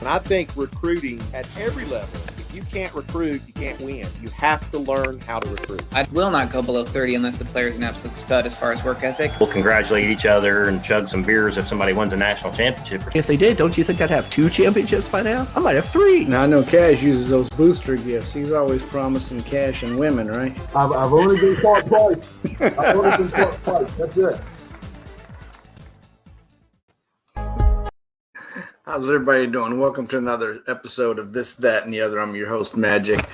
And I think recruiting at every level, if you can't recruit, you can't win. You have to learn how to recruit. I will not go below 30 unless the player's an absolute stud as far as work ethic. We'll congratulate each other and chug some beers if somebody wins a national championship. If they did, don't you think I'd have 2 championships by now? I might have 3. Now, I know Cash uses those booster gifts. He's always promising cash and women, right? I've only been caught twice. I've only been caught twice. That's it. How's everybody doing? Welcome to another episode of This, That, and the Other. I'm your host, Majique.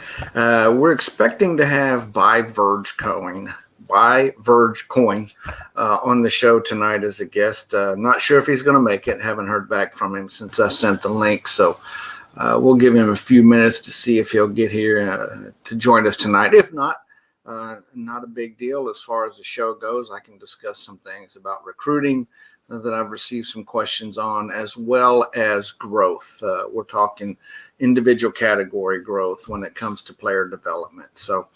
We're expecting to have Verge Coin on the show tonight as a guest. Not sure if he's going to make it. Haven't heard back from him since I sent the link. So we'll give him a few minutes to see if he'll get here to join us tonight. If not, not a big deal as far as the show goes. I can discuss some things about recruiting that I've received some questions on, as well as growth. We're talking individual category growth when it comes to player development. So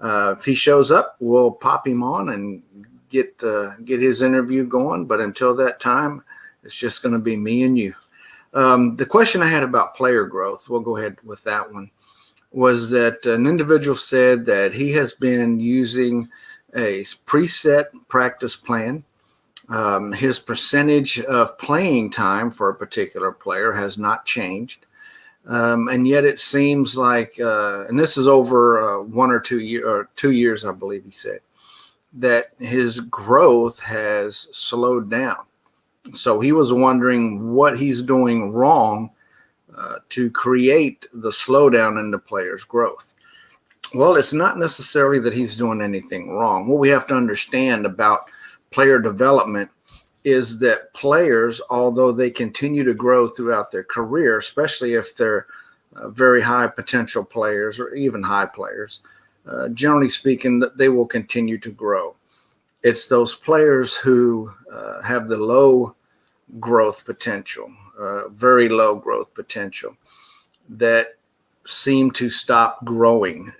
if he shows up, we'll pop him on and get his interview going. But until that time, it's just going to be me and you. The question I had about player growth, we'll go ahead with that one, was that an individual said that he has been using a preset practice plan. His percentage of playing time for a particular player has not changed. And yet it seems like, and this is over 1 or 2 years, or 2 years, I believe he said, that his growth has slowed down. So he was wondering what he's doing wrong to create the slowdown in the player's growth. Well, it's not necessarily that he's doing anything wrong. What we have to understand about player development is that players, although they continue to grow throughout their career, especially if they're very high potential players or even high players, generally speaking, they will continue to grow. It's those players who have the low growth potential, very low growth potential, that seem to stop growing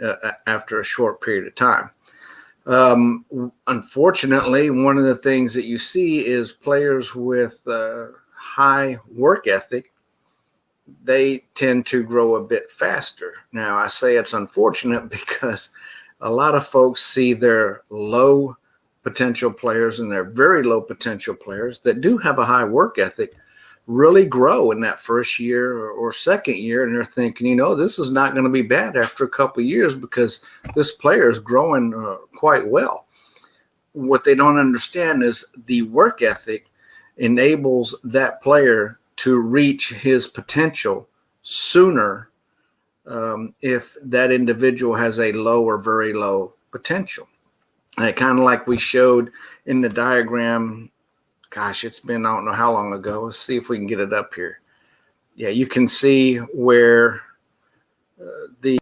after a short period of time. Unfortunately, one of the things that you see is players with high work ethic, they tend to grow a bit faster. Now, I say it's unfortunate because a lot of folks see their low potential players and their very low potential players that do have a high work ethic really grow in that first year or second year, and they're thinking, this is not going to be bad after a couple of years because this player is growing quite well. What they don't understand is the work ethic enables that player to reach his potential sooner if that individual has a low or very low potential. Kind of like we showed in the diagram. Gosh, it's been, I don't know how long ago. Let's see if we can get it up here. Yeah, you can see where the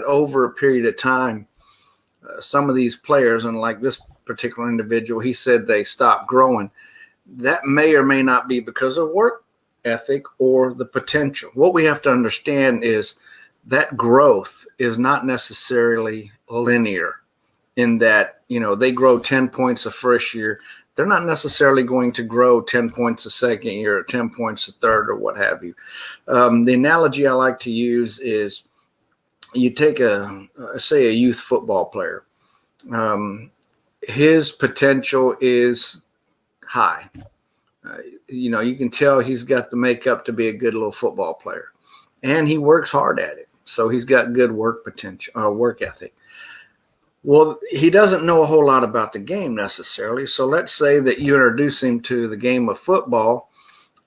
over a period of time, some of these players, and like this particular individual, he said they stopped growing. That may or may not be because of work ethic or the potential. What we have to understand is that growth is not necessarily linear in that, they grow 10 points the first year. They're not necessarily going to grow 10 points the second year or 10 points the third or what have you. The analogy I like to use is you take say a youth football player. His potential is high. You can tell he's got the makeup to be a good little football player, and he works hard at it. So he's got good work ethic. Well, he doesn't know a whole lot about the game necessarily. So let's say that you introduce him to the game of football,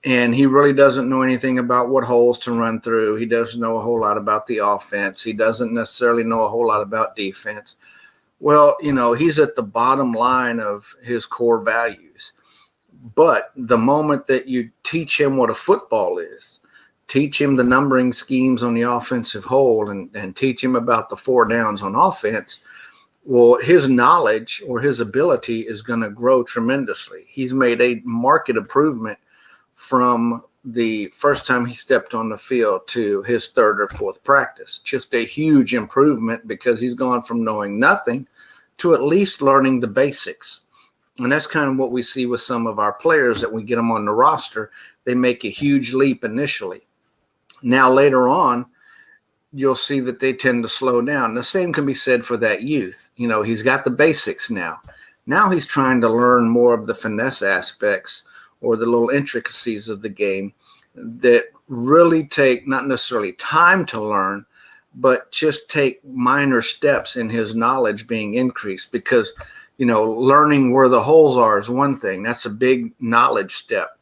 and he really doesn't know anything about what holes to run through. He doesn't know a whole lot about the offense. He doesn't necessarily know a whole lot about defense. Well, he's at the bottom line of his core values. But the moment that you teach him what a football is, teach him the numbering schemes on the offensive hole, and teach him about the 4 downs on offense, well, his knowledge or his ability is going to grow tremendously. He's made a marked improvement from the first time he stepped on the field to his 3rd or 4th practice. Just a huge improvement because he's gone from knowing nothing to at least learning the basics. And that's kind of what we see with some of our players that we get them on the roster. They make a huge leap initially. Now, later on, you'll see that they tend to slow down. The same can be said for that youth. He's got the basics now. Now he's trying to learn more of the finesse aspects or the little intricacies of the game that really take not necessarily time to learn, but just take minor steps in his knowledge being increased. Because, learning where the holes are is one thing. That's a big knowledge step.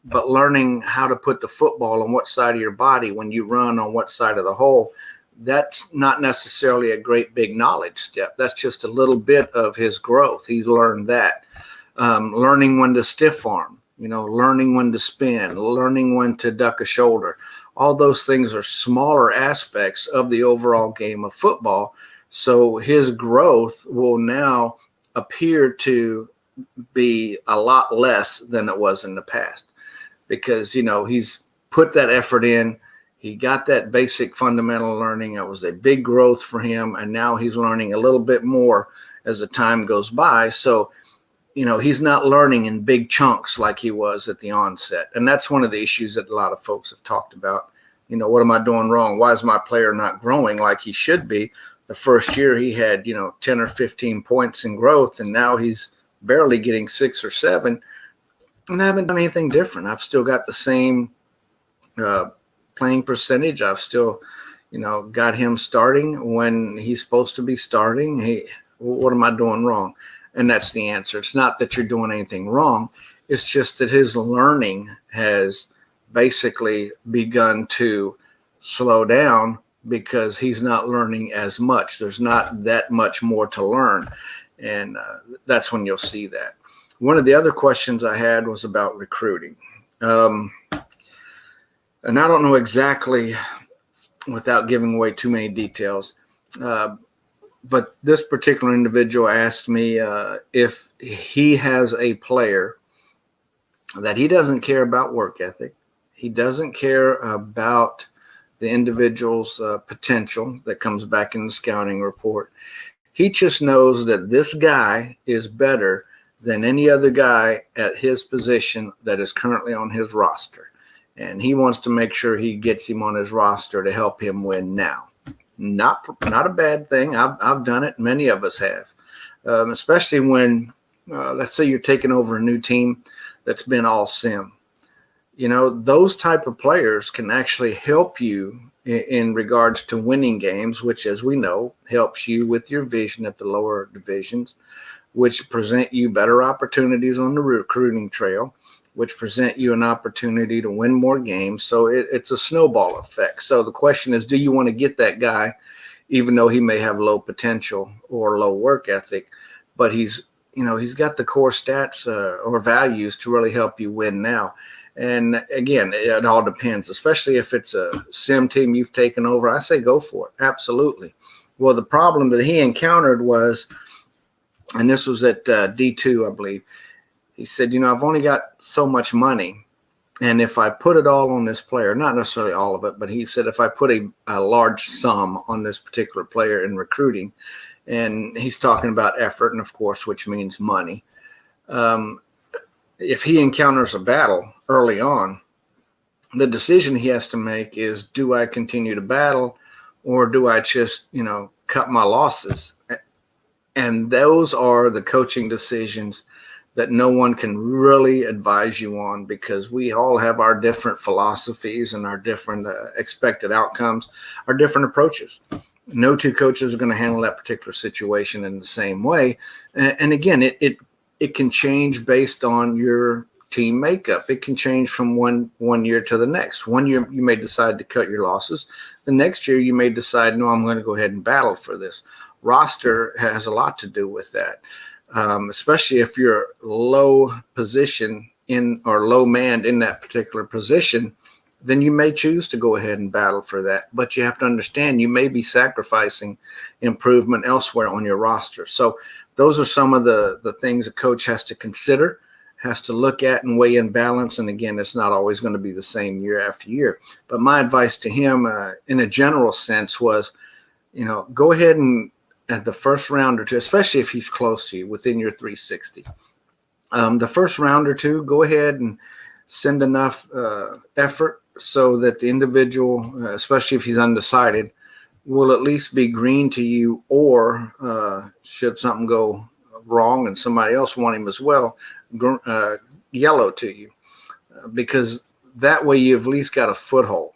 But learning how to put the football on what side of your body when you run on what side of the hole, that's not necessarily a great big knowledge step. That's just a little bit of his growth. He's learned that. Learning when to stiff arm, learning when to spin, learning when to duck a shoulder. All those things are smaller aspects of the overall game of football. So his growth will now appear to be a lot less than it was in the past. Because, he's put that effort in. He got that basic fundamental learning. It was a big growth for him. And now he's learning a little bit more as the time goes by. So, he's not learning in big chunks like he was at the onset. And that's one of the issues that a lot of folks have talked about. What am I doing wrong? Why is my player not growing like he should be? The first year he had, 10 or 15 points in growth, and now he's barely getting 6 or 7. And I haven't done anything different. I've still got the same playing percentage. I've still, got him starting when he's supposed to be starting. Hey, what am I doing wrong? And that's the answer. It's not that you're doing anything wrong. It's just that his learning has basically begun to slow down because he's not learning as much. There's not that much more to learn. And that's when you'll see that. One of the other questions I had was about recruiting. And I don't know exactly, without giving away too many details, but this particular individual asked me if he has a player that he doesn't care about work ethic. He doesn't care about the individual's potential that comes back in the scouting report. He just knows that this guy is better than any other guy at his position that is currently on his roster. And he wants to make sure he gets him on his roster to help him win now. Not a bad thing. I've done it. Many of us have, especially when, let's say you're taking over a new team that's been all sim. Those type of players can actually help you in regards to winning games, which, as we know, helps you with your vision at the lower divisions, which present you better opportunities on the recruiting trail, which present you an opportunity to win more games. So it's a snowball effect. So the question is, do you want to get that guy, even though he may have low potential or low work ethic, but he's got the core stats or values to really help you win now? And again, it all depends, especially if it's a sim team you've taken over. I say go for it. Absolutely. Well, the problem that he encountered was, and this was at D2, I believe. He said, I've only got so much money, And if I put it all on this player, not necessarily all of it, but he said if I put a large sum on this particular player in recruiting, and he's talking about effort, and of course, which means money. If he encounters a battle early on, the decision he has to make is, do I continue to battle, or do I just, cut my losses? And those are the coaching decisions that no one can really advise you on, because we all have our different philosophies and our different expected outcomes, our different approaches. No two coaches are going to handle that particular situation in the same way. And again, it can change based on your team makeup. It can change from one year to the next. One year you may decide to cut your losses. The next year you may decide, no, I'm going to go ahead and battle for this. Roster has a lot to do with that, especially if you're low position or low manned in that particular position. Then you may choose to go ahead and battle for that. But you have to understand you may be sacrificing improvement elsewhere on your roster. So those are some of the things a coach has to consider, has to look at and weigh in balance. And again, it's not always going to be the same year after year. But my advice to him in a general sense was, go ahead and at the first round or two, especially if he's close to you within your 360, the first round or two, go ahead and send enough effort so that the individual, especially if he's undecided, will at least be green to you, or should something go wrong and somebody else want him as well, yellow to you, because that way you've at least got a foothold.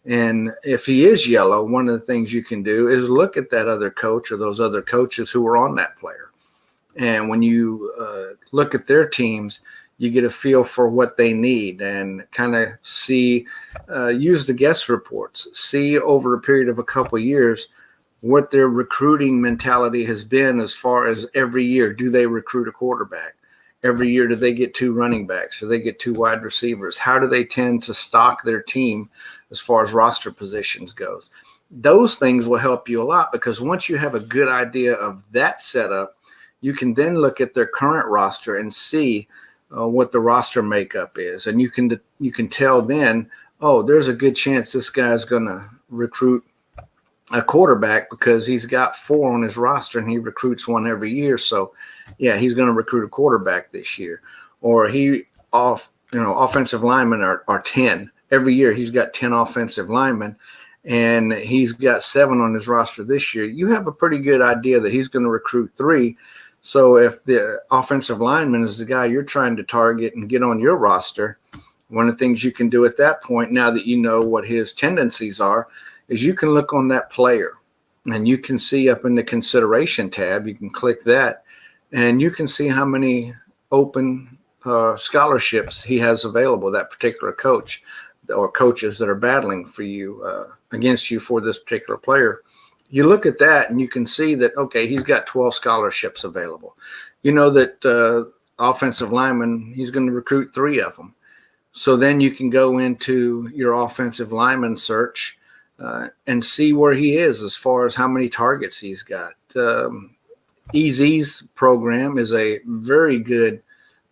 And if he is yellow, one of the things you can do is look at that other coach or those other coaches who were on that player. And when you look at their teams, you get a feel for what they need and kind of see, use the guest reports, see over a period of a couple of years what their recruiting mentality has been as far as every year. Do they recruit a quarterback? Every year, do they get 2 running backs or they get 2 wide receivers? How do they tend to stock their team as far as roster positions goes? Those things will help you a lot, because once you have a good idea of that setup, you can then look at their current roster and see what the roster makeup is. And you can tell then, oh, there's a good chance this guy's going to recruit a quarterback because he's got 4 on his roster and he recruits one every year. So yeah, he's going to recruit a quarterback this year. Or offensive linemen are 10 every year. He's got 10 offensive linemen and he's got 7 on his roster this year. You have a pretty good idea that he's going to recruit 3. So if the offensive lineman is the guy you're trying to target and get on your roster, one of the things you can do at that point, now that you know what his tendencies are, is you can look on that player and you can see up in the consideration tab, you can click that and you can see how many open scholarships he has available, that particular coach or coaches that are battling for you against you for this particular player. You look at that and you can see that, okay, he's got 12 scholarships available. You know that offensive lineman, he's going to recruit 3 of them. So then you can go into your offensive lineman search and see where he is as far as how many targets he's got. EZ's program is a very good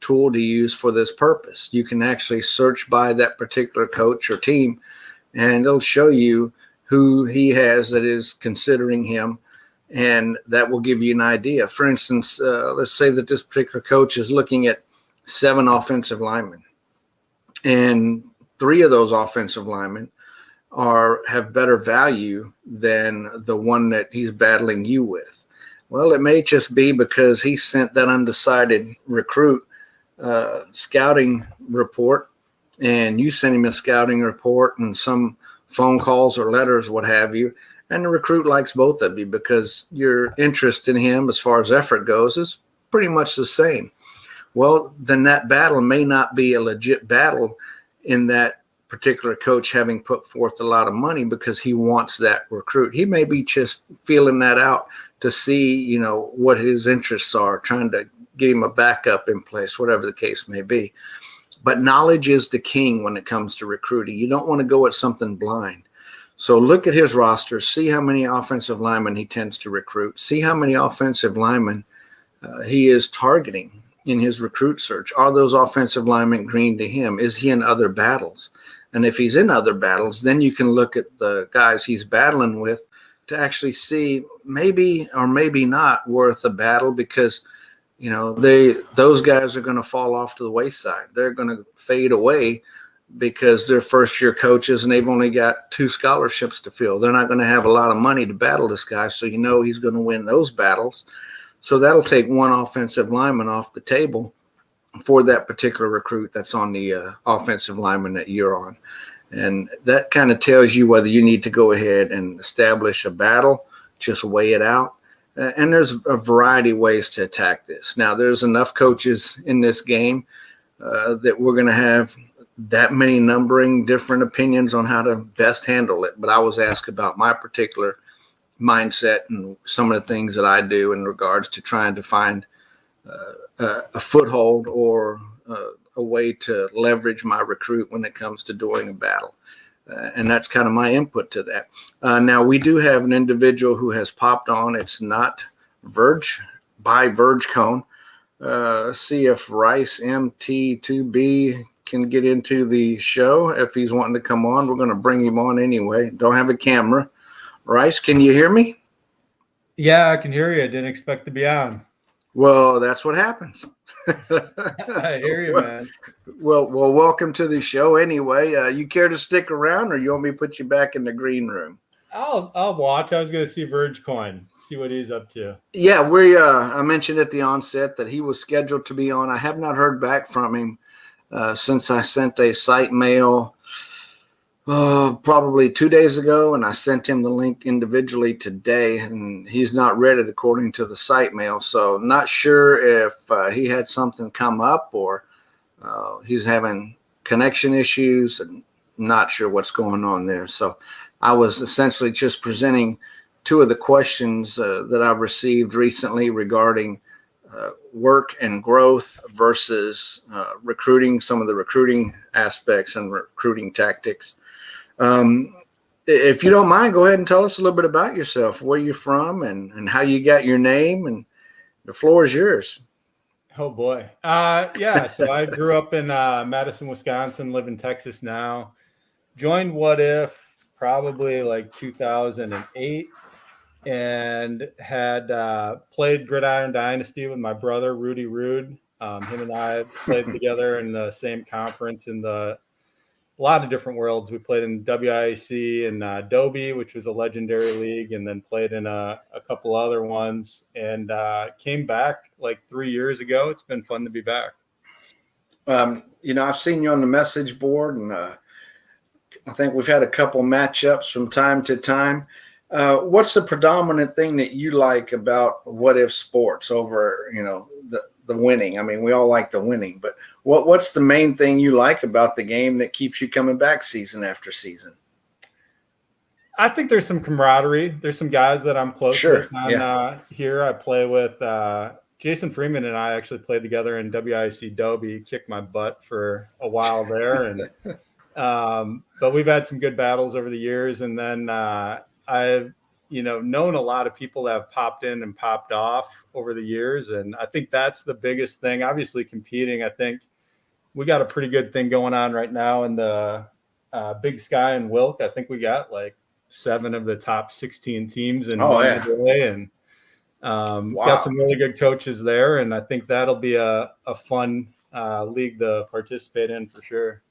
tool to use for this purpose. You can actually search by that particular coach or team, and it'll show you who he has that is considering him, and that will give you an idea. For instance, let's say that this particular coach is looking at 7 offensive linemen, and 3 of those offensive linemen have better value than the one that he's battling you with. Well, it may just be because he sent that undecided recruit scouting report, and you sent him a scouting report and some phone calls or letters, what have you, and the recruit likes both of you because your interest in him as far as effort goes is pretty much the same. Well, then that battle may not be a legit battle in that particular coach having put forth a lot of money because he wants that recruit. He may be just feeling that out to see, what his interests are, trying to get him a backup in place, whatever the case may be. But knowledge is the king when it comes to recruiting. You don't want to go at something blind. So look at his roster, see how many offensive linemen he tends to recruit, see how many offensive linemen he is targeting. in his recruit search? Are those offensive linemen green to him? Is he in other battles? And if he's in other battles, then you can look at the guys he's battling with to actually see maybe or maybe not worth a battle, because those guys are going to fall off to the wayside. They're going to fade away because they're first-year coaches and they've only got 2 scholarships to fill. They're not going to have a lot of money to battle this guy, so he's going to win those battles. So that'll take one offensive lineman off the table for that particular recruit that's on the offensive lineman that you're on. And that kind of tells you whether you need to go ahead and establish a battle, just weigh it out. And there's a variety of ways to attack this. Now, there's enough coaches in this game that we're going to have that many numbering different opinions on how to best handle it. But I was asked about my particular mindset and some of the things that I do in regards to trying to find a foothold or a way to leverage my recruit when it comes to doing a battle. And that's kind of my input to that. Now, we do have an individual who has popped on. It's not Verge, by Verge Cone. See if ricemt28 can get into the show. If he's wanting to come on, we're going to bring him on anyway. Don't have a camera. Rice, can you hear me? Yeah, I can hear you. I didn't expect to be on. Well, that's what happens. I hear you, man. Well, welcome to the show anyway. You care to stick around, or you want me to put you back in the green room? I'll watch. I was going to see Verge Coin, see what he's up to. Yeah, I mentioned at the onset that he was scheduled to be on. I have not heard back from him since I sent a site mail probably 2 days ago, and I sent him the link individually today, and he's not read it according to the site mail. So not sure if he had something come up or he's having connection issues, and not sure what's going on there. So I was essentially just presenting 2 of the questions that I've received recently regarding work and growth versus recruiting, some of the recruiting aspects and recruiting tactics. If you don't mind, go ahead and tell us a little bit about yourself, where you're from and how you got your name, and the floor is yours. Oh boy. Yeah. So I grew up in Madison, Wisconsin, live in Texas now. Joined What If probably like 2008, and had played Gridiron Dynasty with my brother, Rudy Rude. Him and I played together in the same conference in a lot of different worlds. We played in WIAC and Dobie, which was a legendary league, and then played in a couple other ones, and came back like 3 years ago. It's been fun to be back. I've seen you on the message board, and I think we've had a couple matchups from time to time. What's the predominant thing that you like about What If Sports over, the winning? I mean, we all like the winning, but what's the main thing you like about the game that keeps you coming back season after season? I think there's some camaraderie. There's some guys that I'm close with on here. I play with Jason Freeman, and I actually played together in WIC Dobie. He kicked my butt for a while there, and but we've had some good battles over the years. And then I've known a lot of people that have popped in and popped off over the years, and I think that's the biggest thing. Obviously, competing. I think we got a pretty good thing going on right now in the Big Sky and Wilk. I think we got like 7 of the top 16 teams in NCAA, and got some really good coaches there. And I think that'll be a fun league to participate in for sure.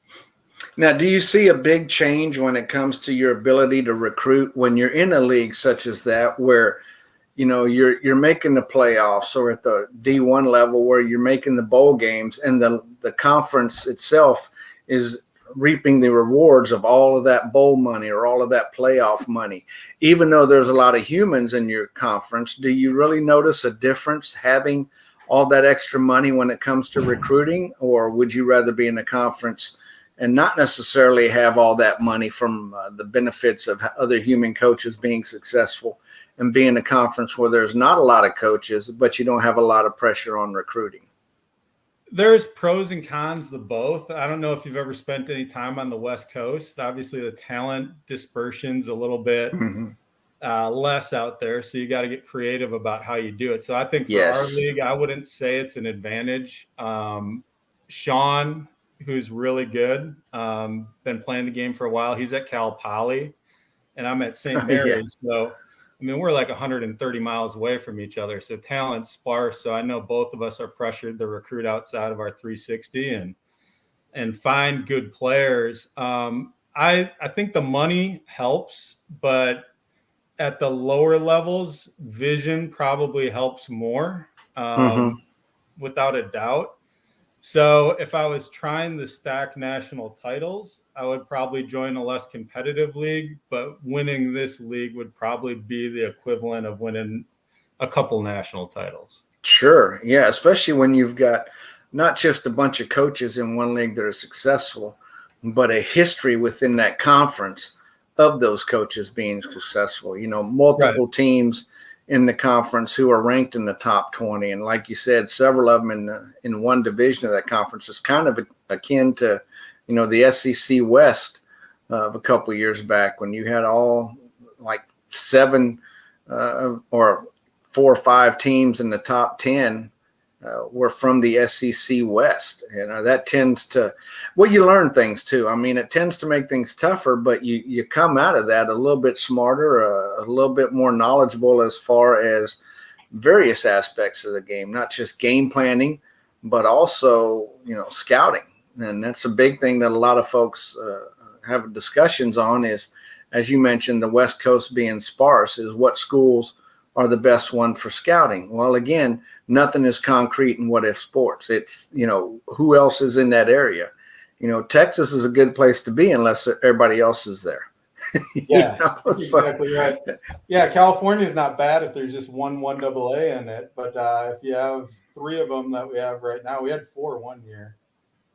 Now, do you see a big change when it comes to your ability to recruit when you're in a league such as that, where you're making the playoffs, or at the D1 level where you're making the bowl games, and the conference itself is reaping the rewards of all of that bowl money or all of that playoff money? Even though there's a lot of humans in your conference, do you really notice a difference having all that extra money when it comes to recruiting? Or would you rather be in a conference and not necessarily have all that money from the benefits of other human coaches being successful, and be in a conference where there's not a lot of coaches, but you don't have a lot of pressure on recruiting? There's pros and cons to both. I don't know if you've ever spent any time on the West Coast. Obviously, the talent dispersion's a little bit less out there. So you got to get creative about how you do it. So I think for our league, I wouldn't say it's an advantage. Sean, who's really good, been playing the game for a while. He's at Cal Poly, and I'm at St. Mary's. So, I mean, we're like 130 miles away from each other. So talent's sparse. So I know both of us are pressured to recruit outside of our 360 and find good players. I think the money helps, but at the lower levels, vision probably helps more, without a doubt. So if I was trying to stack national titles, I would probably join a less competitive league, but winning this league would probably be the equivalent of winning a couple national titles. Sure. Yeah. Especially when you've got not just a bunch of coaches in one league that are successful, but a history within that conference of those coaches being successful. You know, multiple teams in the conference who are ranked in the top 20. And like you said, several of them in one division of that conference is kind of akin to, you know, the SEC West of a couple of years back when you had all like 7 or 4 or 5 teams in the top 10 were from the SEC West. You know, that tends to, well, you learn things too. I mean, it tends to make things tougher, but you come out of that a little bit smarter, a little bit more knowledgeable as far as various aspects of the game, not just game planning, but also, you know, scouting. And that's a big thing that a lot of folks have discussions on is, as you mentioned, the West Coast being sparse, is what schools are the best one for scouting. Well, again, nothing is concrete in what if sports. It's, you know, who else is in that area? You know, Texas is a good place to be unless everybody else is there. Yeah, exactly right. Yeah, California is not bad if there's just one AA in it. But if you have 3 of them that we have right now, we had 4 one year.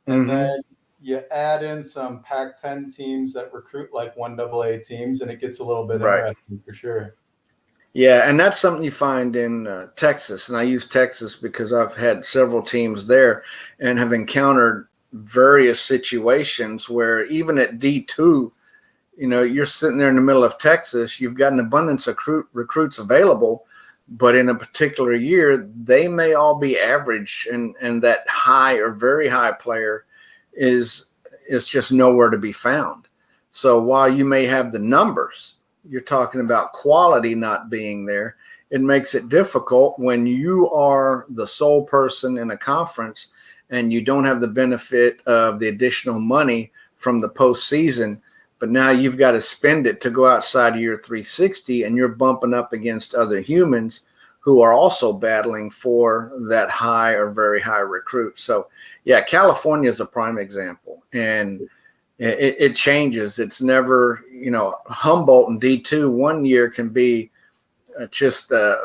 And then you add in some Pac-10 teams that recruit like 1 AA teams, and it gets a little bit interesting for sure. Yeah, and that's something you find in Texas. And I use Texas because I've had several teams there and have encountered various situations where even at D2, you know, you're sitting there in the middle of Texas, you've got an abundance of recruits available, but in a particular year, they may all be average, and that high or very high player is just nowhere to be found. So while you may have the numbers, you're talking about quality not being there. It makes it difficult when you are the sole person in a conference and you don't have the benefit of the additional money from the postseason, but now you've got to spend it to go outside of your 360, and you're bumping up against other humans who are also battling for that high or very high recruit. So yeah, California is a prime example, and it changes. It's never, you know, Humboldt and D2 one year can be just a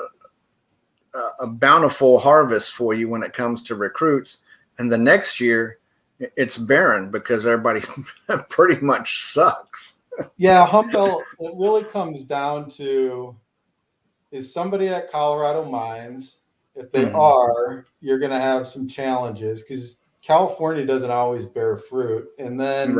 bountiful harvest for you when it comes to recruits. And the next year it's barren because everybody pretty much sucks. Yeah, Humboldt, it really comes down to, is somebody at Colorado Mines? If they are, you're going to have some challenges because California doesn't always bear fruit. And then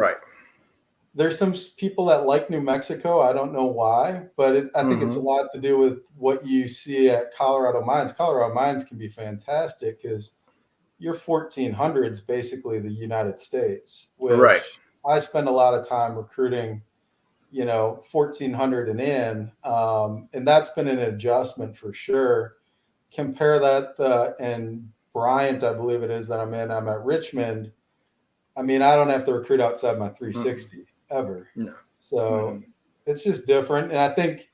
there's some people that like New Mexico. I don't know why, but I think it's a lot to do with what you see at Colorado Mines. Colorado Mines can be fantastic because your 1400 is basically the United States, which I spend a lot of time recruiting, you know, 1400 and in, and that's been an adjustment for sure. Compare that and Bryant, I believe it is that I'm in. I'm at Richmond. I mean, I don't have to recruit outside my 360 ever. No. So it's just different. And I think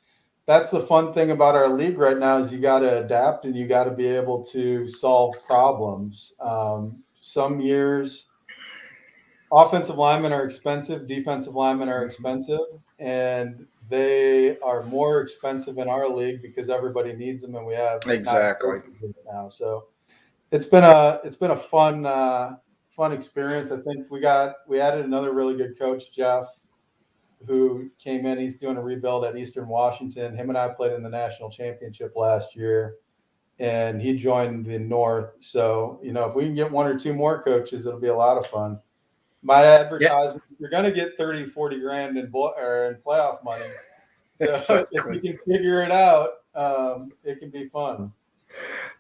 that's the fun thing about our league right now is you got to adapt and you got to be able to solve problems. Some years, offensive linemen are expensive, defensive linemen are expensive, and they are more expensive in our league because everybody needs them, and we have now. So it's been a fun experience. I think we added another really good coach, Jeff, who came in. He's doing a rebuild at Eastern Washington. Him and I played in the national championship last year, and he joined the North. So, you know, if we can get 1 or 2 more coaches, it'll be a lot of fun. My advertisement, you're going to get 30, 40 grand in playoff money. So Exactly. if you can figure it out, it can be fun.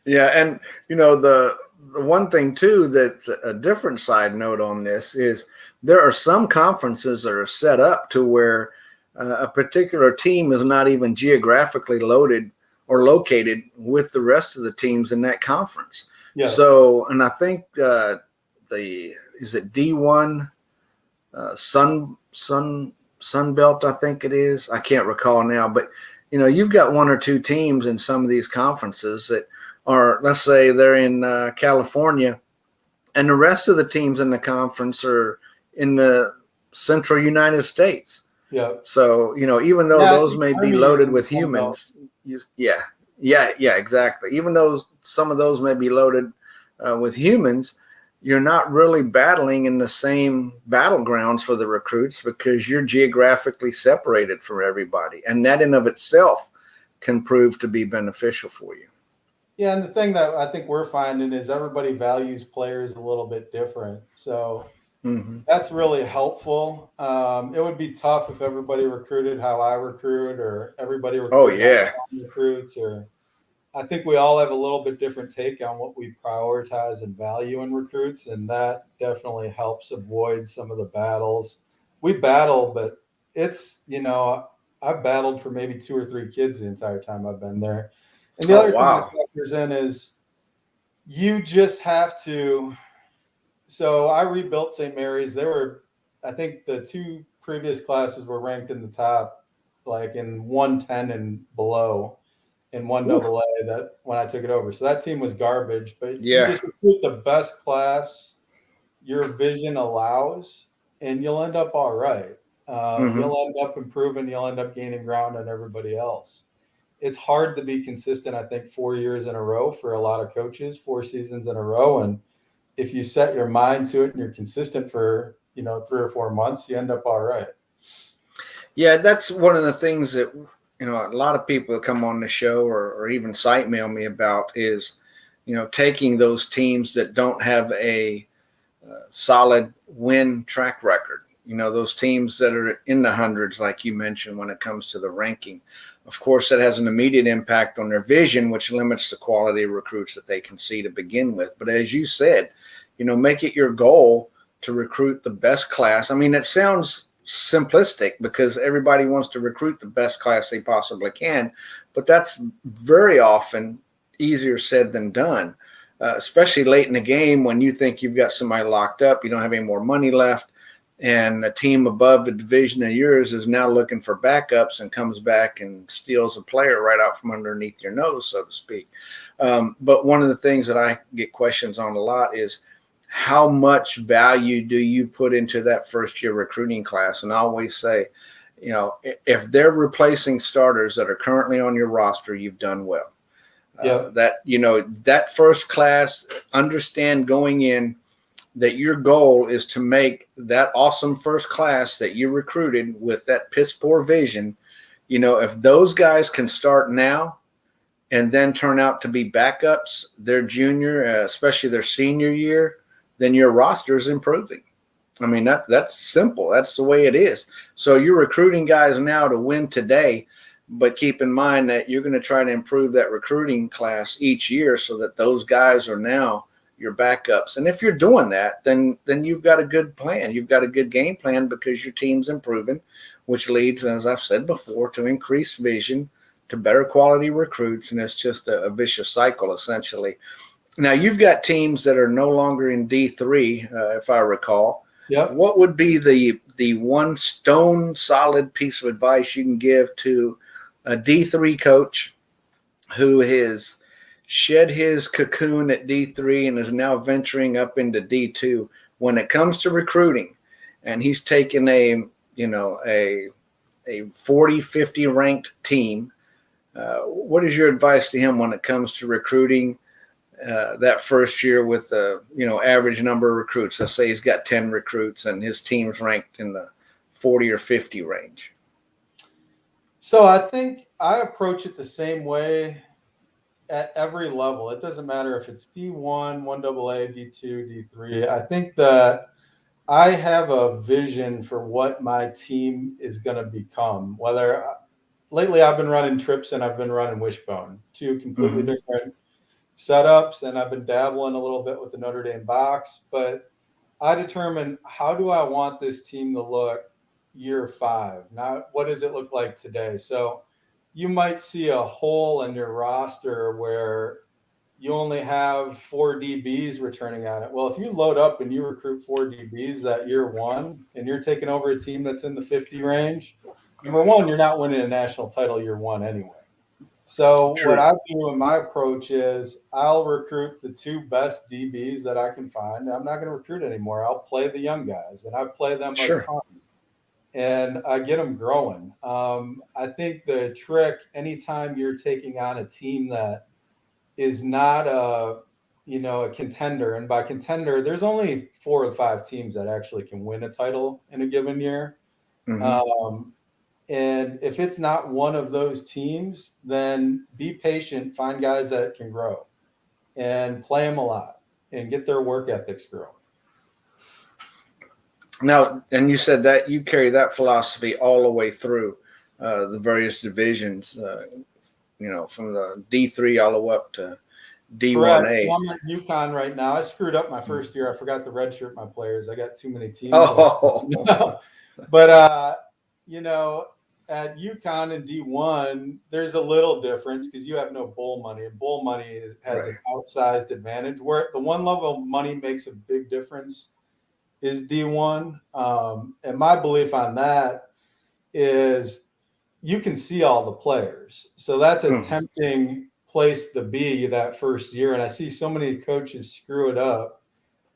Yeah, and the one thing too that's a different side note on this is there are some conferences that are set up to where a particular team is not even geographically loaded or located with the rest of the teams in that conference. Yeah. So, and I think is it D1 Sun Belt? I think it is. I can't recall now, but you've got one or two teams in some of these conferences that are, let's say, they're in California, and the rest of the teams in the conference are in the central United States. Yeah. So even though those may be loaded with humans, exactly. Even though some of those may be loaded with humans, you're not really battling in the same battlegrounds for the recruits because you're geographically separated from everybody. And that in of itself can prove to be beneficial for you. Yeah, and the thing that I think we're finding is everybody values players a little bit different. So that's really helpful. It would be tough if everybody recruited how I recruit or everybody recruited how I recruits, or I think we all have a little bit different take on what we prioritize and value in recruits, and that definitely helps avoid some of the battles. We battle, but it's, I've battled for maybe 2 or 3 kids the entire time I've been there. And the other thing that factors in is you just have to. So I rebuilt St. Mary's. They were, I think the 2 previous classes were ranked in the top, like in 110 and below in 1AA that when I took it over. So that team was garbage, but you just recruit the best class your vision allows, and you'll end up all right. You'll end up improving. You'll end up gaining ground on everybody else. It's hard to be consistent, I think, 4 years in a row for a lot of coaches, 4 seasons in a row. And if you set your mind to it and you're consistent for, 3 or 4 months, you end up all right. Yeah, that's one of the things that, a lot of people that come on the show or even site mail me about is, taking those teams that don't have a solid win track record. Those teams that are in the hundreds, like you mentioned, when it comes to the ranking. Of course, that has an immediate impact on their vision, which limits the quality of recruits that they can see to begin with. But as you said, make it your goal to recruit the best class. I mean, it sounds simplistic because everybody wants to recruit the best class they possibly can, but that's very often easier said than done, especially late in the game when you think you've got somebody locked up, you don't have any more money left, and a team above the division of yours is now looking for backups and comes back and steals a player right out from underneath your nose, so to speak. But one of the things that I get questions on a lot is how much value do you put into that first year recruiting class? And I always say, if they're replacing starters that are currently on your roster, you've done well. That first class, understand going in that your goal is to make that awesome first class that you recruited with that piss poor vision. If those guys can start now and then turn out to be backups their junior, especially their senior year, then your roster is improving. I mean, that's simple. That's the way it is. So you're recruiting guys now to win today, but keep in mind that you're going to try to improve that recruiting class each year so that those guys are now your backups. And if you're doing that, then you've got a good plan. You've got a good game plan because your team's improving, which leads, as I've said before, to increased vision, to better quality recruits, and it's just a vicious cycle, essentially. Now, you've got teams that are no longer in D3, if I recall. Yep. What would be the one stone solid piece of advice you can give to a D3 coach who has shed his cocoon at D3 and is now venturing up into D2 when it comes to recruiting, and he's taken a 40, 50 ranked team? What is your advice to him when it comes to recruiting that first year with the average number of recruits? Let's say he's got 10 recruits and his team's ranked in the 40 or 50 range. So I think I approach it the same way at every level. It doesn't matter if it's D1, 1AA, D2, D3. I think that I have a vision for what my team is going to become, whether lately I've been running trips and I've been running wishbone, two completely different setups, and I've been dabbling a little bit with the Notre Dame box, but I determine how do I want this team to look year 5, not what does it look like today. So you might see a hole in your roster where you only have 4 DBs returning on it. Well, if you load up and you recruit 4 DBs that year 1 and you're taking over a team that's in the 50 range, number one, you're not winning a national title year 1 anyway. So what I do in my approach is I'll recruit the 2 best DBs that I can find. I'm not going to recruit anymore. I'll play the young guys, and I play them a ton, and I get them growing. I think the trick, anytime you're taking on a team that is not a contender, and by contender, there's only 4 or 5 teams that actually can win a title in a given year. And if it's not one of those teams, then be patient, find guys that can grow and play them a lot and get their work ethics growing. Now, and you said that you carry that philosophy all the way through the various divisions, from the D3 all the way up to D1A. So I'm at UConn right now. I screwed up my first year. I forgot to redshirt my players. I got too many teams. But, at UConn and D1, there's a little difference because you have no bowl money. And bowl money has an outsized advantage. Where the one level of money makes a big difference is D1. And my belief on that is you can see all the players. So that's a tempting place to be that first year. And I see so many coaches screw it up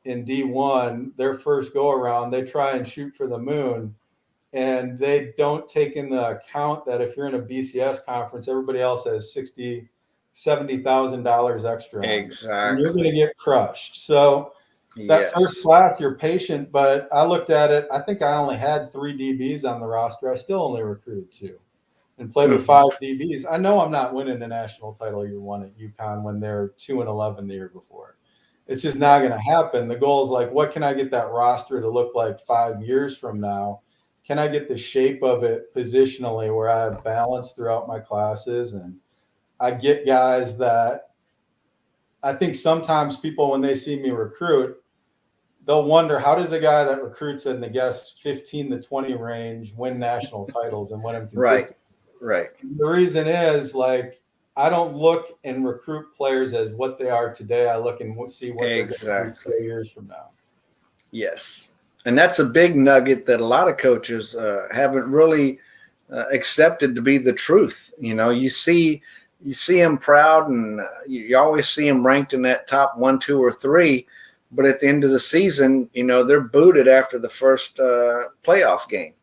in D1. Their first go around, they try and shoot for the moon. And they don't take into account that if you're in a BCS conference, everybody else has $60,000, $70,000 extra. Exactly. And you're going to get crushed. So that first class, you're patient. But I looked at it. I think I only had 3 DBs on the roster. I still only recruited 2 and played with 5 DBs. I know I'm not winning the national title year 1 at UConn when they're 2-11 the year before. It's just not going to happen. The goal is like, what can I get that roster to look like 5 years from now? Can I get the shape of it positionally where I have balance throughout my classes? And I get guys that I think sometimes people, when they see me recruit, they'll wonder, how does a guy that recruits in the 15 to 20 range win national titles and win them consistently? Right. The reason is, like, I don't look and recruit players as what they are today. I look and see what they're going to be 2 years from now. Yes. And that's a big nugget that a lot of coaches haven't really accepted to be the truth. You see them proud, and you always see them ranked in that top 1, 2, or 3. But at the end of the season, they're booted after the first playoff game,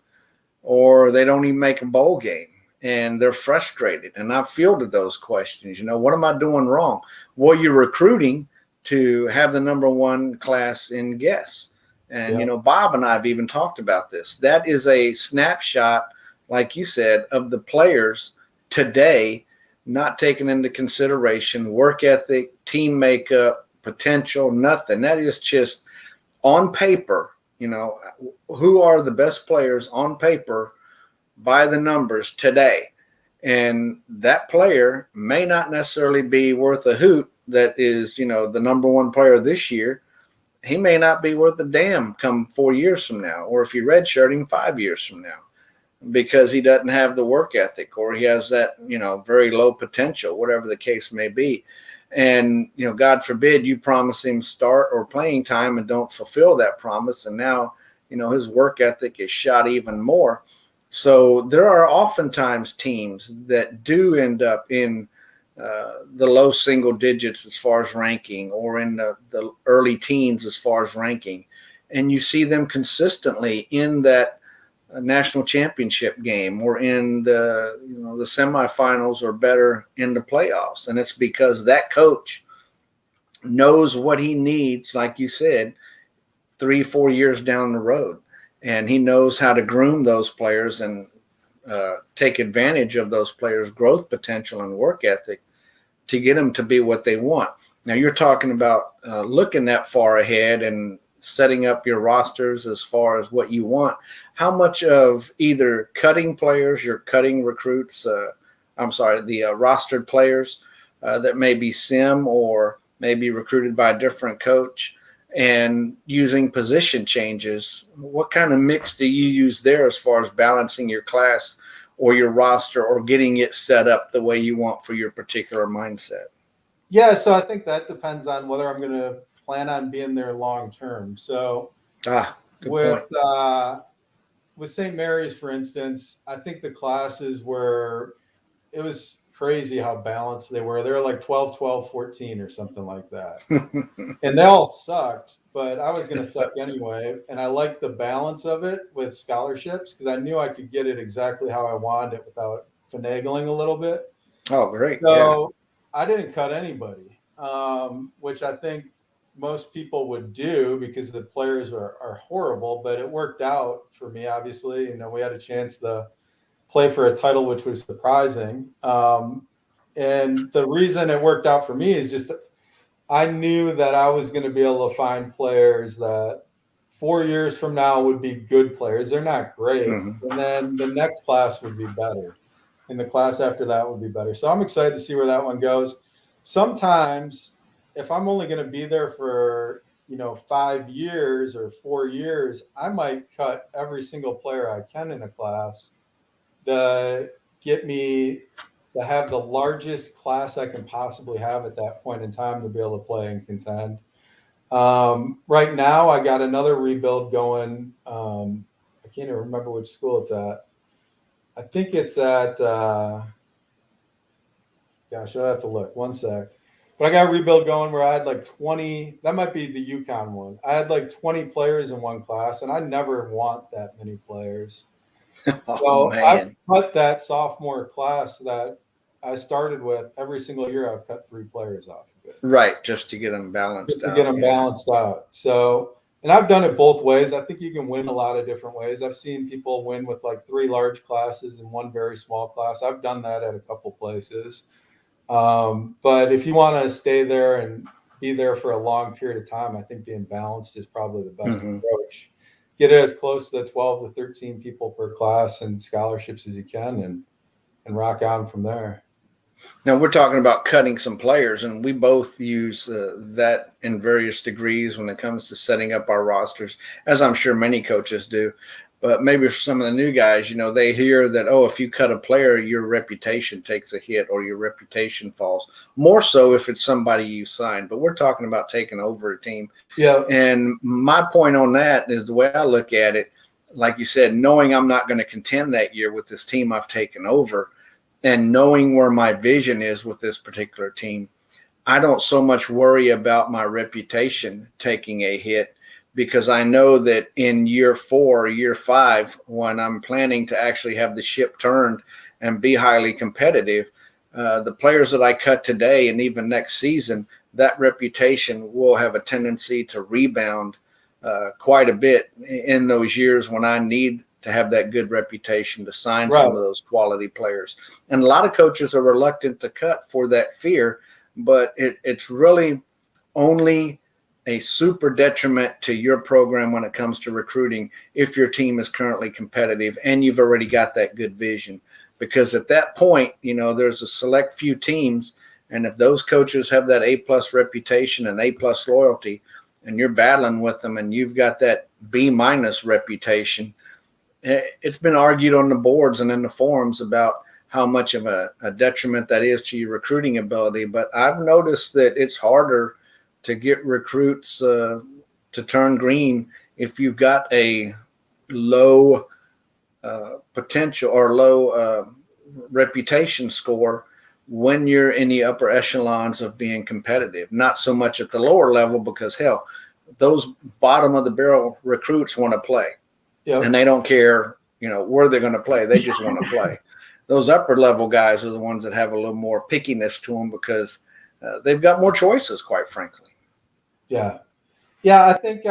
or they don't even make a bowl game, and they're frustrated. And I've fielded those questions. What am I doing wrong? Well, you're recruiting to have the number 1 class in guess. And, Bob and I have even talked about this. That is a snapshot, like you said, of the players today, not taking into consideration work ethic, team makeup, potential, nothing. That is just on paper, who are the best players on paper by the numbers today. And that player may not necessarily be worth a hoot that is, the number 1 player this year. He may not be worth a damn come 4 years from now, or if you redshirt him 5 years from now, because he doesn't have the work ethic, or he has that, very low potential, whatever the case may be. And, God forbid you promise him start or playing time and don't fulfill that promise. And now, his work ethic is shot even more. So there are oftentimes teams that do end up in the low single digits as far as ranking, or in the early teens as far as ranking. And you see them consistently in that national championship game, or in the semifinals, or better in the playoffs. And it's because that coach knows what he needs, like you said, 3-4 years down the road. And he knows how to groom those players and take advantage of those players' growth potential and work ethic to get them to be what they want. Now, you're talking about looking that far ahead and setting up your rosters as far as what you want, how much of either cutting players, you're cutting recruits, the rostered players that may be sim or maybe recruited by a different coach, and using position changes, what kind of mix do you use there as far as balancing your class or your roster or getting it set up the way you want for your particular mindset? Yeah, so I think that depends on whether I'm going to plan on being there long term. So with St. Mary's, for instance, I think the classes were, it was crazy how balanced they were. They were like 12, 12, 14 or something like that. And they all sucked, but I was going to suck anyway. And I liked the balance of it with scholarships because I knew I could get it exactly how I wanted it without finagling a little bit. Oh, great. So I didn't cut anybody, which I think most people would do because the players are horrible, but it worked out for me, obviously. You know, we had a chance to play for a title, which was surprising. And the reason it worked out for me is just I knew that I was going to be able to find players that 4 years from now would be good players. They're not great. Mm-hmm. And then the next class would be better. And the class after that would be better. So I'm excited to see where that one goes. Sometimes if I'm only going to be there for, 5 years or 4 years, I might cut every single player I can in a class to get me to have the largest class I can possibly have at that point in time to be able to play and contend. Right now, I got another rebuild going. I can't even remember which school it's at. I think it's at, gosh, I'll have to look. One sec. But I got a rebuild going where I had like 20. That might be the UConn one. I had like 20 players in one class, and I never want that many players. So I've cut that sophomore class that I started with every single year. I've cut 3 players off of it. Right, just to get them balanced out. Balanced out. So, and I've done it both ways. I think you can win a lot of different ways. I've seen people win with like 3 large classes and 1 very small class. I've done that at a couple places. But if you want to stay there and be there for a long period of time, I think being balanced is probably the best approach. Get it as close to the 12 to 13 people per class and scholarships as you can and rock on from there. Now we're talking about cutting some players, and we both use that in various degrees when it comes to setting up our rosters, as I'm sure many coaches do. But maybe for some of the new guys, they hear that, oh, if you cut a player, your reputation takes a hit or your reputation falls. More so if it's somebody you signed. But we're talking about taking over a team. Yeah. And my point on that is the way I look at it, like you said, knowing I'm not going to contend that year with this team I've taken over and knowing where my vision is with this particular team, I don't so much worry about my reputation taking a hit, because I know that in year 4 or year 5, when I'm planning to actually have the ship turned and be highly competitive, the players that I cut today and even next season, that reputation will have a tendency to rebound quite a bit in those years when I need to have that good reputation to sign some of those quality players. And a lot of coaches are reluctant to cut for that fear, but it's really only a super detriment to your program when it comes to recruiting if your team is currently competitive and you've already got that good vision. Because at that point, there's a select few teams, and if those coaches have that A+ reputation and A+ loyalty, and you're battling with them and you've got that B- reputation, it's been argued on the boards and in the forums about how much of a detriment that is to your recruiting ability. But I've noticed that it's harder to get recruits to turn green if you've got a low potential or low reputation score when you're in the upper echelons of being competitive. Not so much at the lower level, because hell, those bottom of the barrel recruits want to play. Yep. And they don't care, where they're going to play. They just want to play. Those upper level guys are the ones that have a little more pickiness to them because they've got more choices, quite frankly. Yeah. Yeah, I think,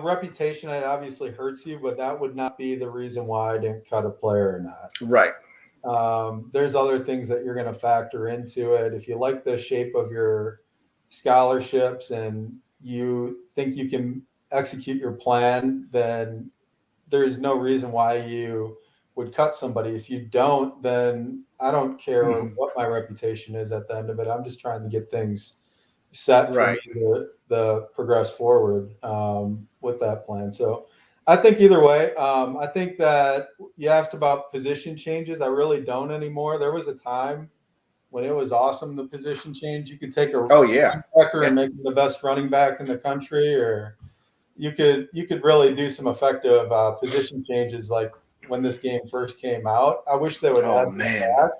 reputation, it obviously hurts you, but that would not be the reason why I didn't cut a player or not. Right. There's other things that you're going to factor into it. If you like the shape of your scholarships and you think you can execute your plan, then there's no reason why you would cut somebody. If you don't, then I don't care what my reputation is at the end of it. I'm just trying to get things set for me to progress forward with that plan. So I think either way, I think that you asked about position changes. I really don't anymore. There was a time when it was awesome, the position change. You could take a running backer and make him the best running back in the country, or you could really do some effective position changes like when this game first came out. I wish they would add that back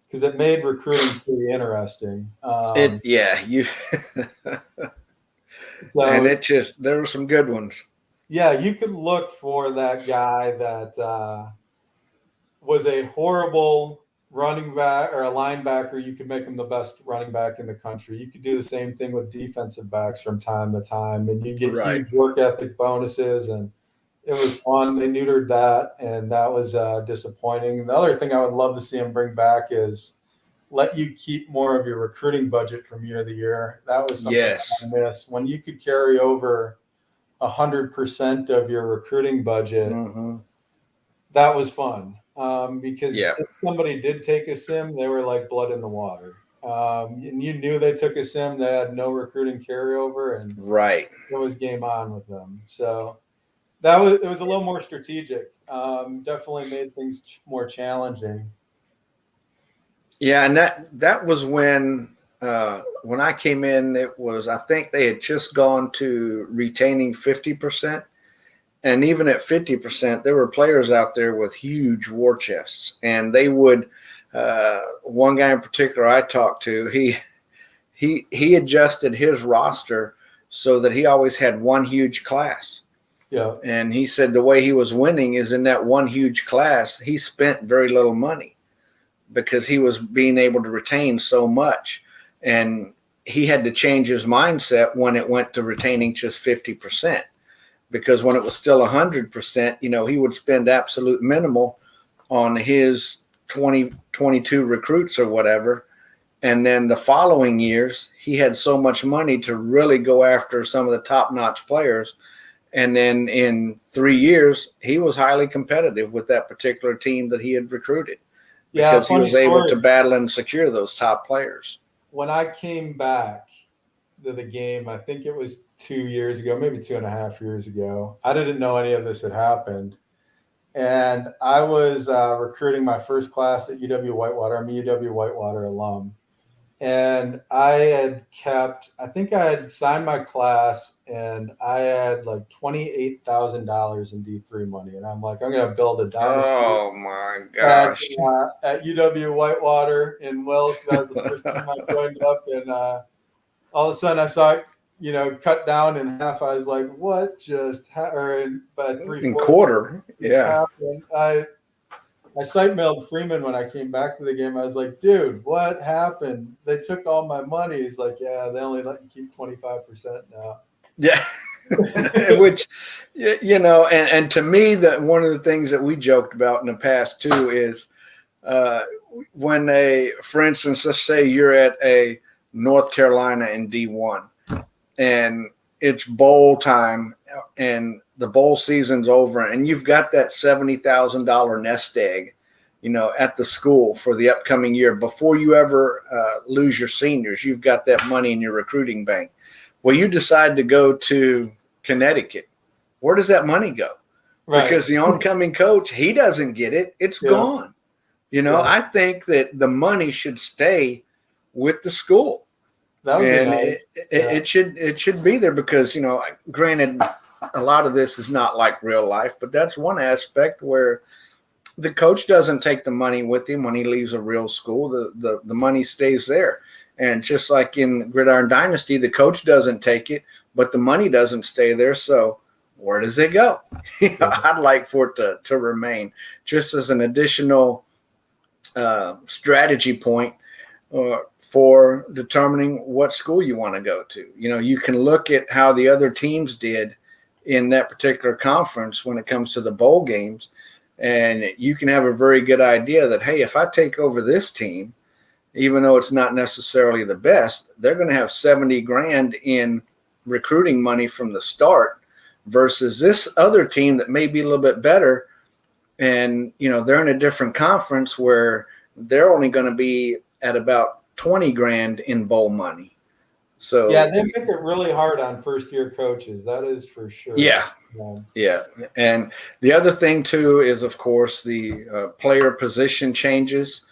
because it made recruiting pretty interesting. And it just, there were some good ones. Yeah, you could look for that guy that was a horrible running back or a linebacker. You could make him the best running back in the country. You could do the same thing with defensive backs from time to time, and you get huge work ethic bonuses, and it was fun. They neutered that, and that was disappointing. The other thing I would love to see them bring back is let you keep more of your recruiting budget from year to year. That was something I missed. When you could carry over 100% of your recruiting budget, that was fun. Because if somebody did take a sim, they were like blood in the water. And you knew they took a sim, they had no recruiting carryover, and it was game on with them. So it was a little more strategic. Definitely made things more challenging. Yeah, and that was when I came in, it was, I think they had just gone to retaining 50%. And even at 50%, there were players out there with huge war chests. And they would, one guy in particular I talked to, he adjusted his roster so that he always had one huge class. Yeah. And he said the way he was winning is in that one huge class, he spent very little money because he was being able to retain so much. And he had to change his mindset when it went to retaining just 50%. Because when it was still 100%, he would spend absolute minimal on his 22 recruits or whatever. And then the following years, he had so much money to really go after some of the top-notch players. And then in 3 years, he was highly competitive with that particular team that he had recruited because he was able to battle and secure those top players. When I came back to the game, I think it was 2 years ago, maybe 2.5 years ago. I didn't know any of this had happened. And I was recruiting my first class at UW-Whitewater. I'm a UW-Whitewater alum. And I think I had signed my class, and I had like $28,000 in D3 money. And I'm like, I'm going to build a dynasty. Oh my gosh. At UW-Whitewater in Wilkes. That was the first time I joined up. And all of a sudden I saw it, cut down in half. I was like, what just happened? By 3/4. Yeah. Happened. I sight mailed Freeman when I came back to the game. I was like, dude, what happened? They took all my money. He's like, yeah, they only let you keep 25% now. Yeah. Which, and to me, that one of the things that we joked about in the past too is when for instance, let's say you're at a North Carolina in D1 and it's bowl time and the bowl season's over and you've got that $70,000 nest egg, at the school for the upcoming year before you ever lose your seniors. You've got that money in your recruiting bank. Well, you decide to go to Connecticut. Where does that money go? Right. Because the oncoming coach, he doesn't get it. It's gone. I think that the money should stay with the school. That would be nice. It should be there because, granted, a lot of this is not like real life, but that's one aspect where the coach doesn't take the money with him when he leaves a real school. The money stays there. And just like in Gridiron Dynasty, the coach doesn't take it, but the money doesn't stay there. So where does it go? I'd like for it to remain just as an additional strategy point for determining what school you want to go to. You can look at how the other teams did in that particular conference when it comes to the bowl games, and you can have a very good idea that, hey, if I take over this team, even though it's not necessarily the best, they're going to have $70,000 in recruiting money from the start versus this other team that may be a little bit better. And, they're in a different conference where they're only going to be at about 20 grand in bowl money. So yeah, they make it really hard on first-year coaches. That is for sure. Yeah. And the other thing too is, of course, the player position changes.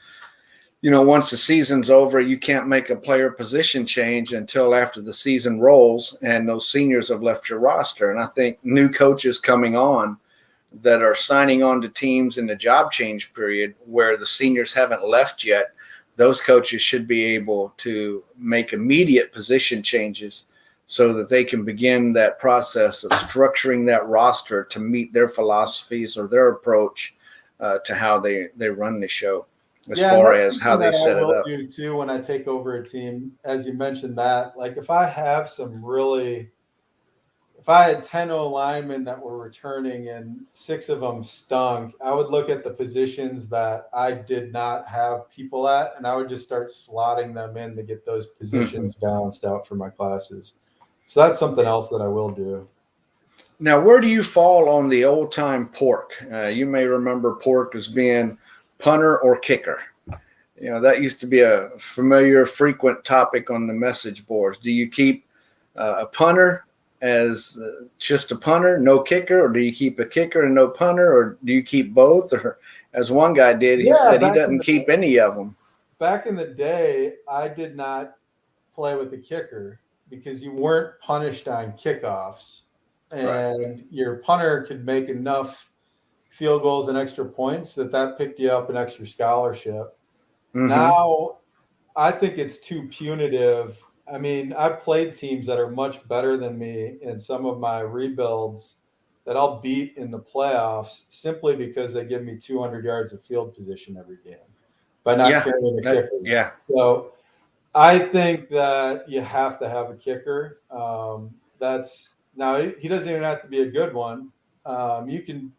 Once the season's over, you can't make a player position change until after the season rolls and those seniors have left your roster. And I think new coaches coming on that are signing on to teams in the job change period where the seniors haven't left yet, those coaches should be able to make immediate position changes so that they can begin that process of structuring that roster to meet their philosophies or their approach to how they run the show. As far as how they set it up. Do too when I take over a team, as you mentioned that, like if I had 10 linemen that were returning and 6 of them stunk, I would look at the positions that I did not have people at, and I would just start slotting them in to get those positions balanced out for my classes. So that's something else that I will do. Now, where do you fall on the old time pork? You may remember pork as being punter or kicker. That used to be a familiar, frequent topic on the message boards. Do you keep a punter as just a punter, no kicker, or do you keep a kicker and no punter, or do you keep both? Or as one guy did, he said he doesn't keep any of them. Back in the day, I did not play with the kicker because you weren't punished on kickoffs, and your punter could make enough field goals and extra points that picked you up an extra scholarship. Now, I think it's too punitive. I mean, I've played teams that are much better than me in some of my rebuilds that I'll beat in the playoffs simply because they give me 200 yards of field position every game by not carrying a kicker. Yeah. So I think that you have to have a kicker. Now he doesn't even have to be a good one. You can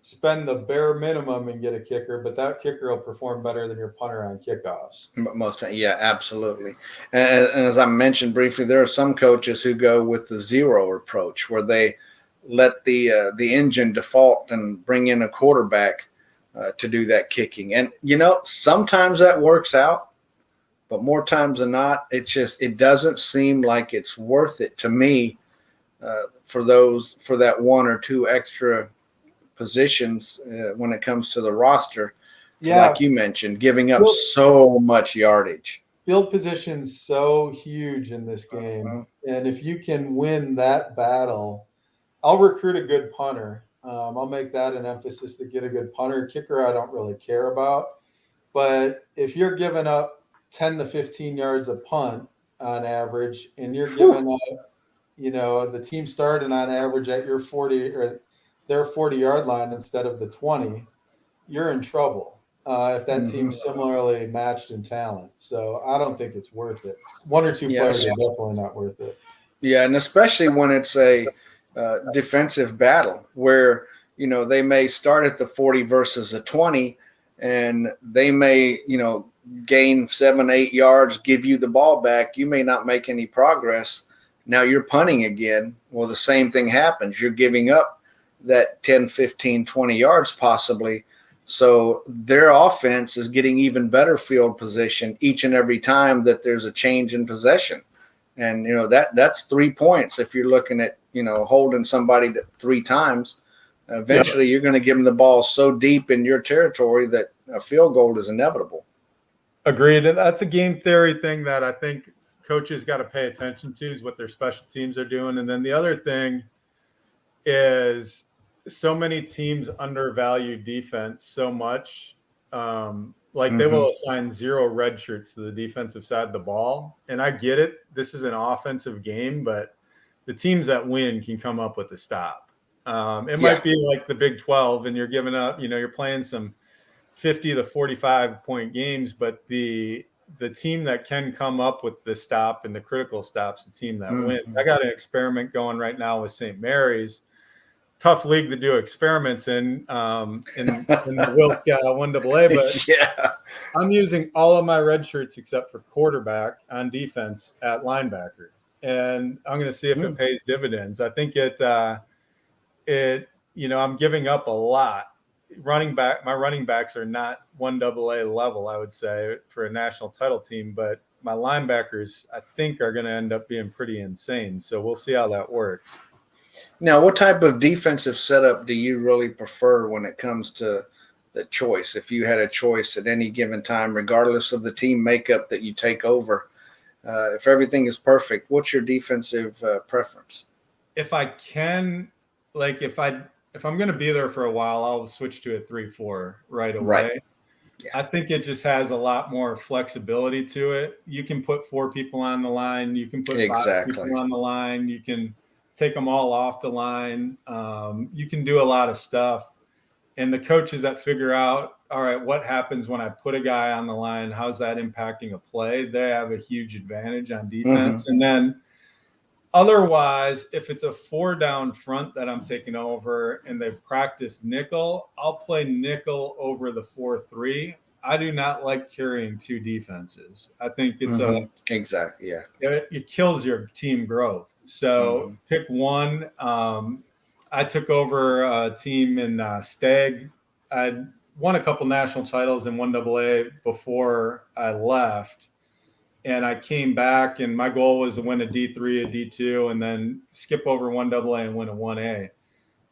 spend the bare minimum and get a kicker, but that kicker will perform better than your punter on kickoffs. Absolutely. And as I mentioned briefly, there are some coaches who go with the zero approach where they let the engine default and bring in a quarterback to do that kicking. And, sometimes that works out, but more times than not, it doesn't seem like it's worth it to me for that 1 or 2 extra positions when it comes to the roster. Like you mentioned, giving up so much yardage. Field position's so huge in this game. And if you can win that battle, I'll recruit a good punter. I'll make that an emphasis to get a good punter. Kicker I don't really care about. But if you're giving up 10 to 15 yards a punt on average, and you're giving up, the team starting on average at your 40 or their 40-yard line instead of the 20, you're in trouble if that team's similarly matched in talent. So I don't think it's worth it. 1 or 2 players are definitely not worth it. Yeah, and especially when it's a defensive battle where, they may start at the 40 versus the 20, and they may, gain 7-8 yards, give you the ball back. You may not make any progress. Now you're punting again. Well, the same thing happens. You're giving up that 10, 15, 20 yards possibly. So their offense is getting even better field position each and every time that there's a change in possession. And, that's 3 points. If you're looking at, holding somebody 3 times, eventually you're going to give them the ball so deep in your territory that a field goal is inevitable. Agreed. And that's a game theory thing that I think coaches got to pay attention to is what their special teams are doing. And then the other thing is so many teams undervalue defense so much. They will assign 0 red shirts to the defensive side of the ball. And I get it. This is an offensive game, but the teams that win can come up with a stop. It might be like the Big 12 and you're giving up, you're playing some 50 to 45 point games, but the team that can come up with the stop and the critical stops, the team that wins. I got an experiment going right now with St. Mary's. Tough league to do experiments in the Wilk 1AA, but I'm using all of my red shirts except for quarterback on defense at linebacker. and I'm going to see if it pays dividends. I think I'm giving up a lot. My running backs are not 1AA level, I would say, for a national title team, but my linebackers, I think, are going to end up being pretty insane. So we'll see how that works. Now, what type of defensive setup do you really prefer when it comes to the choice? If you had a choice at any given time, regardless of the team makeup that you take over, if everything is perfect, what's your defensive preference? If I can, like if I'm going to be there for a while, I'll switch to a 3-4 right away. Right. Yeah. I think it just has a lot more flexibility to it. You can put 4 people on the line. You can put 5 people on the line. You can take them all off the line. You can do a lot of stuff. And the coaches that figure out, all right, what happens when I put a guy on the line? How's that impacting a play? They have a huge advantage on defense. And then otherwise, if it's a 4 down front that I'm taking over and they've practiced nickel, I'll play nickel over the 4-3. I do not like carrying 2 defenses. I think it's it kills your team growth. So pick one. I took over a team in Stag. I won a couple national titles in 1AA before I left. And I came back, and my goal was to win a D3, a D2, and then skip over 1AA and win a 1A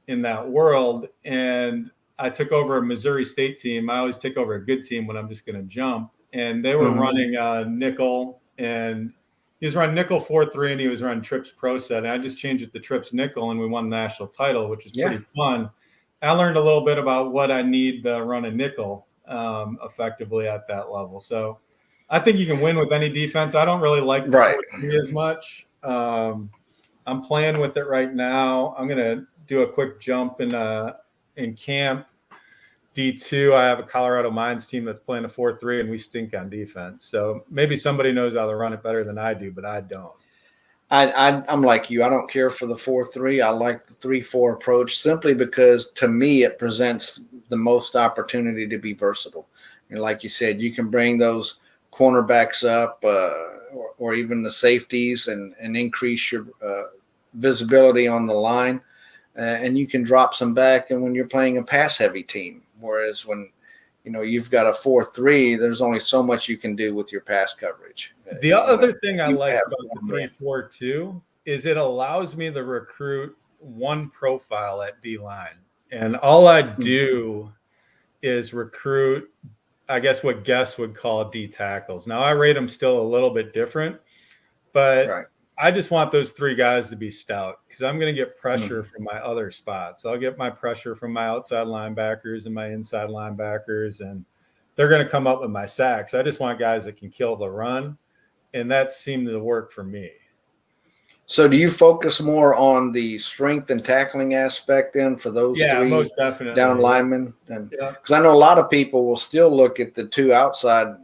in that world. And I took over a Missouri State team. I always take over a good team when I'm just going to jump. And they were running nickel, and he was running nickel 4-3, and he was running trips pro set. And I just changed it to trips nickel, and we won the national title, which was pretty fun. I learned a little bit about what I need to run a nickel effectively at that level. So I think you can win with any defense. I don't really like the 4-3 as much. I'm playing with it right now. I'm going to do a quick jump in camp. D2, I have a Colorado Mines team that's playing a 4-3, and we stink on defense. So maybe somebody knows how to run it better than I do, but I don't. I'm like you. I don't care for the 4-3. I like the 3-4 approach simply because, to me, it presents the most opportunity to be versatile. And like you said, you can bring those cornerbacks up or even the safeties and increase your visibility on the line. And you can drop some back and when you're playing a pass-heavy team. Whereas when you've got a 4-3, there's only so much you can do with your pass coverage. The other thing I like about the 3-4 too is it allows me to recruit one profile at D-line. And all I do is recruit, I guess, what guests would call D tackles. Now, I rate them still a little bit different, but I just want those 3 guys to be stout because I'm going to get pressure from my other spots. I'll get my pressure from my outside linebackers and my inside linebackers, and they're going to come up with my sacks. I just want guys that can kill the run, and that seemed to work for me. So do you focus more on the strength and tackling aspect then for those 3 most definitely down linemen? Because I know a lot of people will still look at the 2 outside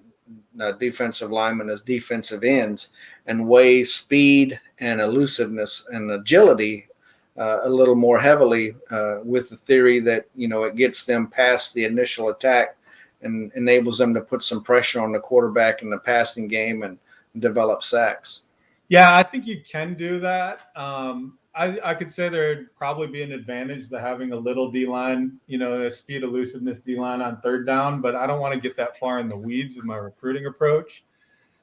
defensive linemen as defensive ends and weigh speed and elusiveness and agility a little more heavily with the theory that, it gets them past the initial attack and enables them to put some pressure on the quarterback in the passing game and develop sacks. Yeah, I think you can do that. I could say there'd probably be an advantage to having a little D-line, a speed elusiveness D-line on 3rd down, but I don't want to get that far in the weeds with my recruiting approach.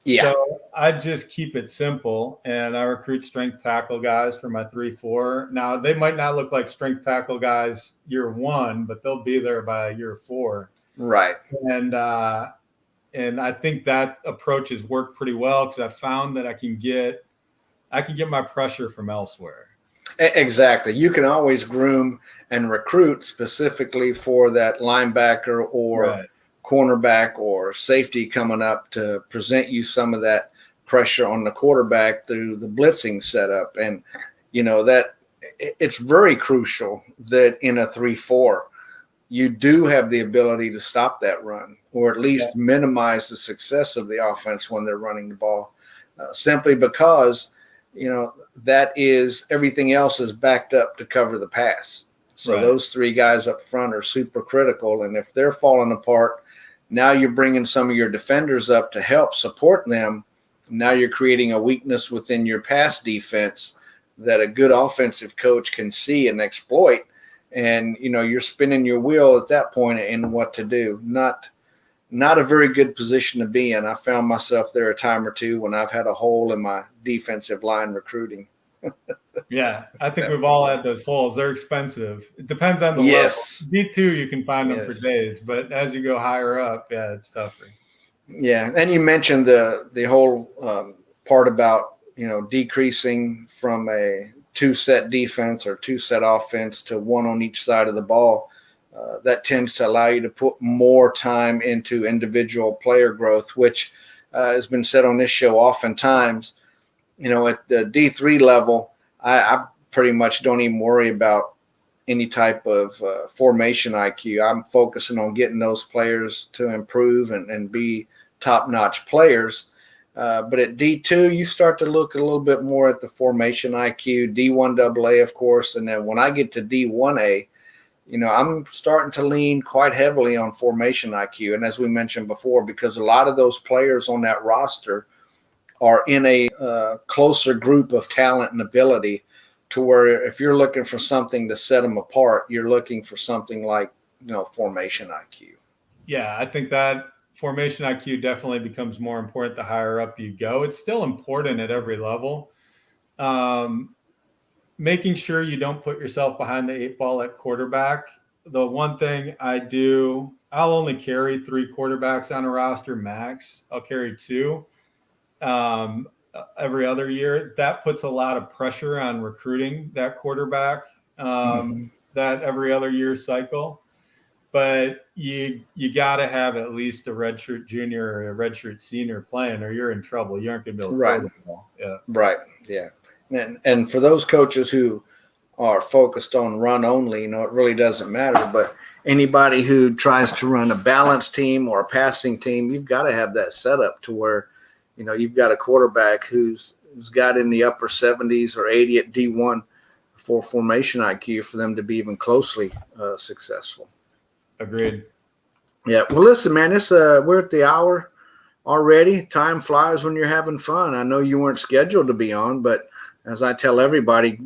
Yeah. So I just keep it simple, and I recruit strength tackle guys for my 3-4. Now, they might not look like strength tackle guys year 1, but they'll be there by year 4. Right. And I think that approach has worked pretty well because I found that I can get my pressure from elsewhere. Exactly. You can always groom and recruit specifically for that linebacker or cornerback or safety coming up to present you some of that pressure on the quarterback through the blitzing setup. And, that it's very crucial that in a 3-4, you do have the ability to stop that run or at least minimize the success of the offense when they're running the ball simply because, that is everything else is backed up to cover the pass. So those 3 guys up front are super critical. And if they're falling apart, now you're bringing some of your defenders up to help support them Now you're creating a weakness within your pass defense that a good offensive coach can see and exploit. And, you're spinning your wheel at that point in what to do. Not a very good position to be in. I found myself there a time or two when I've had a hole in my defensive line recruiting. Yeah, I think we've all had those holes. They're expensive. It depends on the Yes. level. D2, you can find them for days, but as you go higher up, yeah, it's tougher. Yeah, and you mentioned the whole part about decreasing from a 2-set defense or 2-set offense to 1 on each side of the ball. That tends to allow you to put more time into individual player growth, which has been said on this show oftentimes. At the D3 level, I pretty much don't even worry about any type of formation IQ. I'm focusing on getting those players to improve and be top-notch players. But at D2, you start to look a little bit more at the formation IQ, D1 AA, of course. And then when I get to D1A, I'm starting to lean quite heavily on formation IQ. And as we mentioned before, because a lot of those players on that roster are in a closer group of talent and ability, to where if you're looking for something to set them apart, you're looking for something like, formation IQ. Yeah, I think that formation IQ definitely becomes more important the higher up you go. It's still important at every level. Making sure you don't put yourself behind the 8 ball at quarterback. The one thing I do, I'll only carry 3 quarterbacks on a roster max. I'll carry 2 every other year. That puts a lot of pressure on recruiting that quarterback, that every other year cycle. But you got to have at least a redshirt junior or a redshirt senior playing, or you're in trouble. You aren't going to be able to throw the ball. Yeah. Right. Yeah. And for those coaches who are focused on run only, it really doesn't matter. But anybody who tries to run a balanced team or a passing team, you've got to have that setup to where, you've got a quarterback who's got in the upper 70s or 80 at D1 for formation IQ for them to be even closely successful. Agreed. Yeah. Well, listen, man, we're at the hour already. Time flies when you're having fun. I know you weren't scheduled to be on, but as I tell everybody,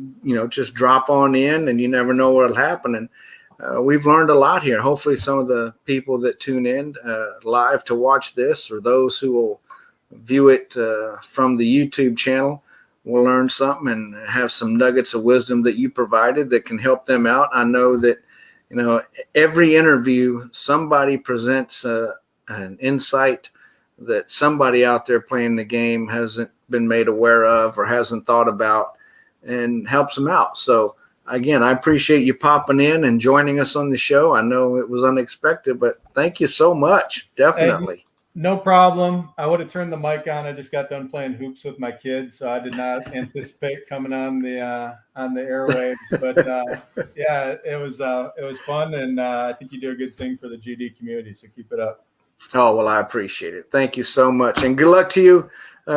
just drop on in and you never know what'll happen. And we've learned a lot here. Hopefully some of the people that tune in live to watch this, or those who will view it from the YouTube channel, will learn something and have some nuggets of wisdom that you provided that can help them out. I know that, every interview, somebody presents an insight that somebody out there playing the game hasn't been made aware of or hasn't thought about, and helps them out. So again, I appreciate you popping in and joining us on the show. I know it was unexpected, but thank you so much. Definitely. Hey, no problem. I would have turned the mic on. I just got done playing hoops with my kids, so I did not anticipate coming on the airwaves. But yeah, it was fun, and I think you do a good thing for the GD community. So keep it up. Oh, well, I appreciate it. Thank you so much. And good luck to you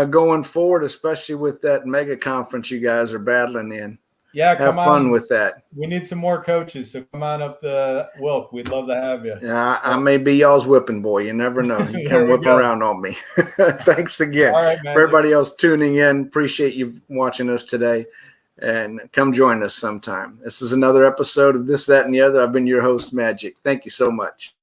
going forward, especially with that mega conference you guys are battling in. Yeah, have fun with that. We need some more coaches, so come on up the Wilk. We'd love to have you. Yeah, I may be y'all's whipping boy. You never know. You come whipping around on me. Thanks again. All right, man. For everybody else tuning in, appreciate you watching us today. And come join us sometime. This is another episode of This, That, and the Other. I've been your host, Majique. Thank you so much.